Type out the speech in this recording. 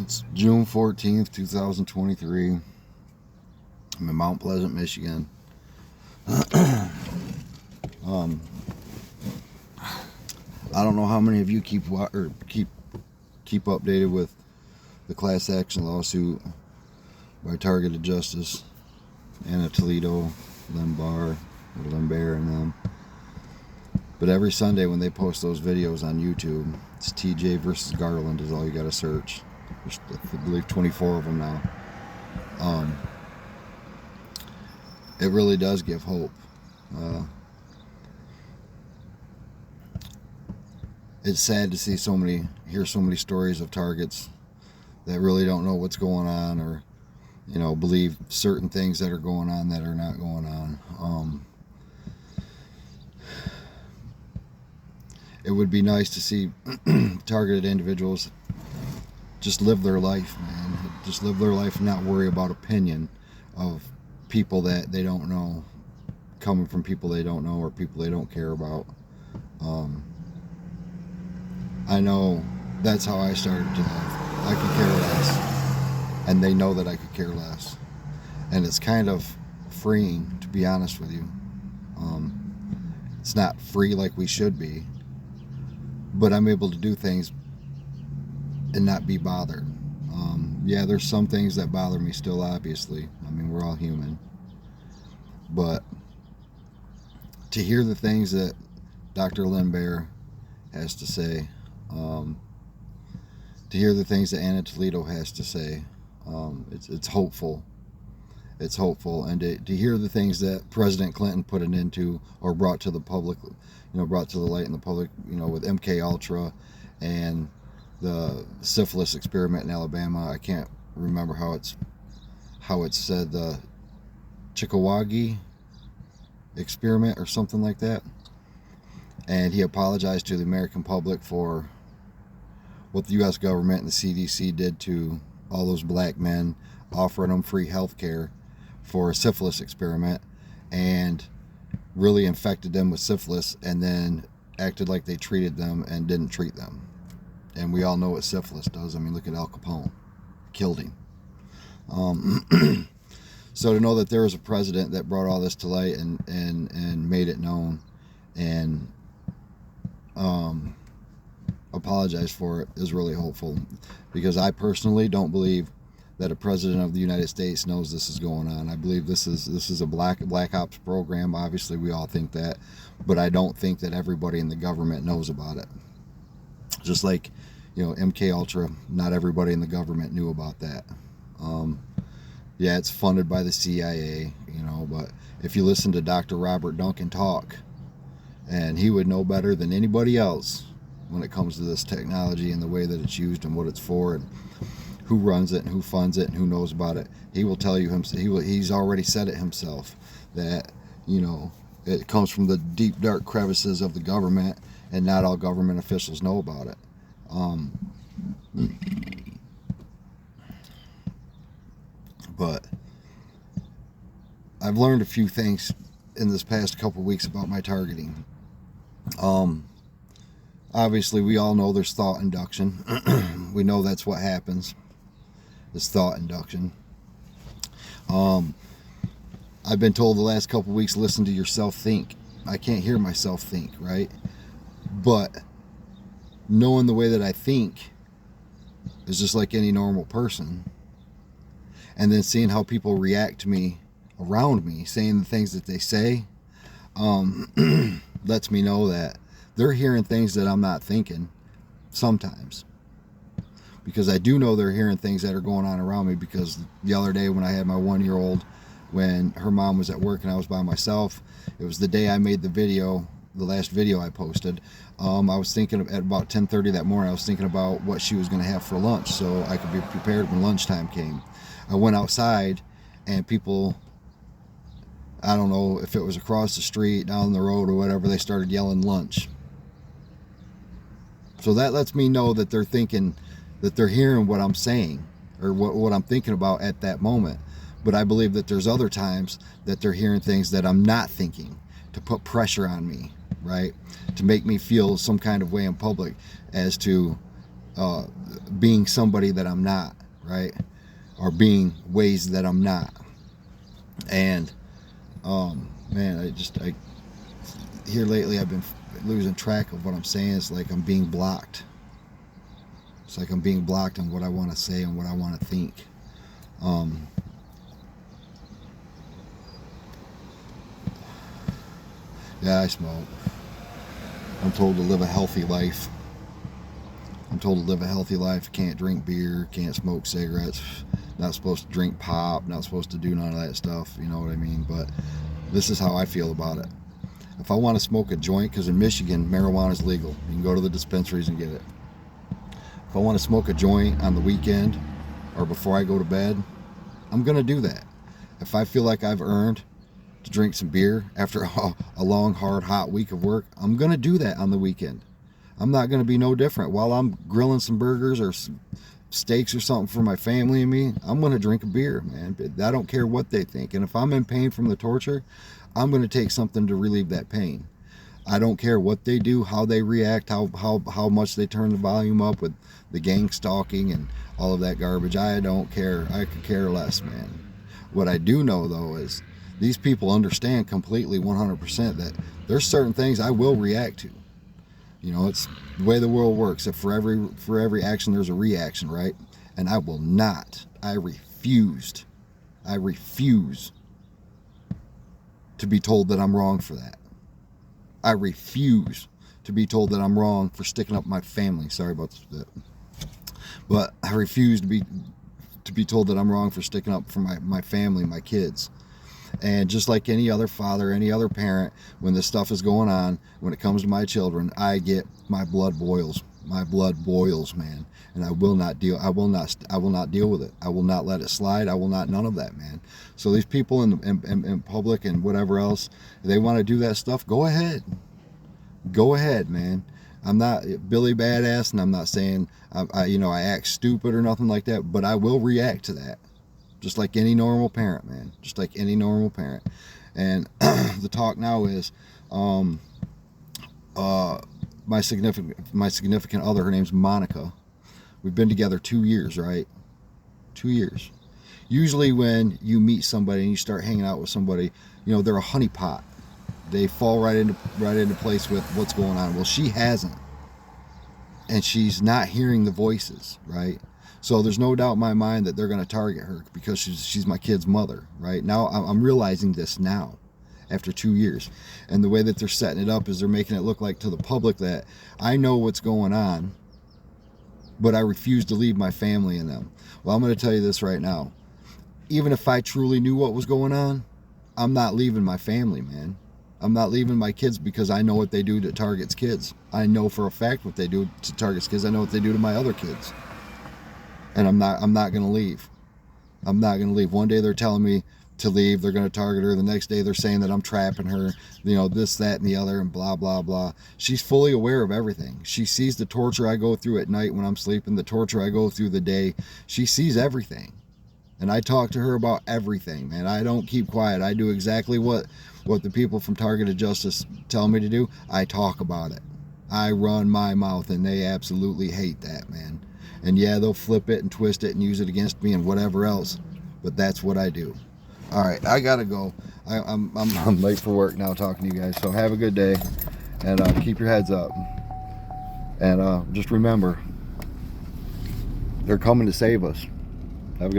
It's June 14th, 2023. I'm in Mount Pleasant, Michigan. I don't know how many of you keep updated with the class action lawsuit by Targeted Justice, Anna Toledo, Limbaugh, and them. But every Sunday when they post those videos on YouTube, it's TJ versus Garland is all you got to search. There's, I believe, 24 of them now. It really does give hope. It's sad to see hear so many stories of targets that really don't know what's going on, or believe certain things that are going on that are not going on. It would be nice to see targeted individuals just live their life, man. Just live their life and not worry about opinion of people that they don't know, coming from people they don't know or people they don't care about. I know that's how I started to live. I could care less, and they know that I could care less, and it's kind of freeing, to be honest with you. It's not free like we should be, but I'm able to do things and not be bothered. Yeah, there's some things that bother me still, obviously. I mean, we're all human. But to hear the things that Dr. Limbaugh has to say, to hear the things that Anna Toledo has to say, it's hopeful. It's hopeful. And to hear the things that President Clinton put an end to, or brought to the public, brought to the light in the public, with MK Ultra and the syphilis experiment in Alabama. I can't remember how it's said, the Chickawaukee experiment or something like that. And he apologized to the American public for what the U.S. government and the CDC did to all those black men, offering them free health care for a syphilis experiment, and really infected them with syphilis, and then acted like they treated them and didn't treat them. And we all know what syphilis does. I mean, look at Al Capone. Killed him. So to know that there was a president that brought all this to light and made it known and apologized for it is really hopeful, because I personally don't believe that a president of the United States knows this is going on. I believe this is a black ops program. Obviously, we all think that, but I don't think that everybody in the government knows about it. Just like, MK Ultra, not everybody in the government knew about that. Yeah, it's funded by the CIA, but if you listen to Dr. Robert Duncan talk, and he would know better than anybody else when it comes to this technology and the way that it's used and what it's for and who runs it and who funds it and who knows about it. He will tell you he's already said it himself, that it comes from the deep dark crevices of the government, and not all government officials know about it. But I've learned a few things in this past couple weeks about my targeting. Obviously, we all know there's thought induction. We know that's what happens. It's thought induction. I've been told the last couple weeks, listen to yourself think. I can't hear myself think, right? But knowing the way that I think is just like any normal person. And then seeing how people react to me around me, saying the things that they say, lets me know that they're hearing things that I'm not thinking sometimes. Because I do know they're hearing things that are going on around me, because the other day when I had my 1-year-old, when her mom was at work and I was by myself, it was the day I made the last video I posted. I was thinking at about 10:30 that morning, I was thinking about what she was going to have for lunch so I could be prepared when lunchtime came. I went outside, and people, I don't know if it was across the street, down the road, or whatever, they started yelling lunch. So that lets me know that they're thinking, that they're hearing what I'm saying, or what I'm thinking about at that moment. But I believe that there's other times that they're hearing things that I'm not thinking, to put pressure on me, right? To make me feel some kind of way in public as to being somebody that I'm not, right? Or being ways that I'm not. And man, I here lately I've been losing track of what I'm saying. It's like I'm being blocked. It's like I'm being blocked on what I want to say and what I want to think. Yeah, I smoke. I'm told to live a healthy life. I'm told to live a healthy life. Can't drink beer, can't smoke cigarettes, not supposed to drink pop, not supposed to do none of that stuff, you know what I mean? But this is how I feel about it. If I want to smoke a joint, because in Michigan, marijuana is legal. You can go to the dispensaries and get it. If I want to smoke a joint on the weekend or before I go to bed, I'm going to do that. If I feel like I've earned to drink some beer after a long, hard, hot week of work, I'm going to do that on the weekend. I'm not going to be no different. While I'm grilling some burgers or some steaks or something for my family and me, I'm going to drink a beer, man. I don't care what they think. And if I'm in pain from the torture, I'm going to take something to relieve that pain. I don't care what they do, how they react, how much they turn the volume up with the gang stalking and all of that garbage. I don't care. I could care less, man. What I do know, though, is these people understand completely 100% that there's certain things I will react to. You know, it's the way the world works. That for every action, there's a reaction, right? And I will not. I refuse to be told that I'm wrong for that. I refuse to be told that I'm wrong for sticking up my family. Sorry about this, but I refuse to be told that I'm wrong for sticking up for my family, my kids. And just like any other father, any other parent, when this stuff is going on, when it comes to my children, my blood boils. My blood boils, man. And I will not deal with it. I will not let it slide. I will not, none of that, man. So these people in public and whatever else, they want to do that stuff, go ahead. Go ahead, man. I'm not Billy Badass, and I'm not saying I act stupid or nothing like that, but I will react to that. Just like any normal parent, man. Just like any normal parent. And the talk now is my significant other, her name's Monica. We've been together 2 years, right? 2 years. Usually when you meet somebody and you start hanging out with somebody, they're a honeypot. They fall right into place with what's going on. Well, she hasn't. And she's not hearing the voices, right? So there's no doubt in my mind that they're going to target her because she's my kid's mother, right? Now I'm realizing this now after 2 years. And the way that they're setting it up is they're making it look like to the public that I know what's going on, but I refuse to leave my family in them. Well, I'm going to tell you this right now. Even if I truly knew what was going on, I'm not leaving my family, man. I'm not leaving my kids because I know what they do to Target's kids. I know for a fact what they do to Target's kids. I know what they do to my other kids. And I'm not going to leave. I'm not going to leave. One day they're telling me to leave. They're going to target her. The next day they're saying that I'm trapping her. This, that, and the other, and blah, blah, blah. She's fully aware of everything. She sees the torture I go through at night when I'm sleeping, the torture I go through the day. She sees everything. And I talk to her about everything, man. I don't keep quiet. I do exactly what the people from Targeted Justice tell me to do. I talk about it. I run my mouth, and they absolutely hate that, man. And yeah, they'll flip it and twist it and use it against me and whatever else. But that's what I do. All right, I gotta go. I'm late for work now talking to you guys. So have a good day, and keep your heads up. And just remember, they're coming to save us. Have a good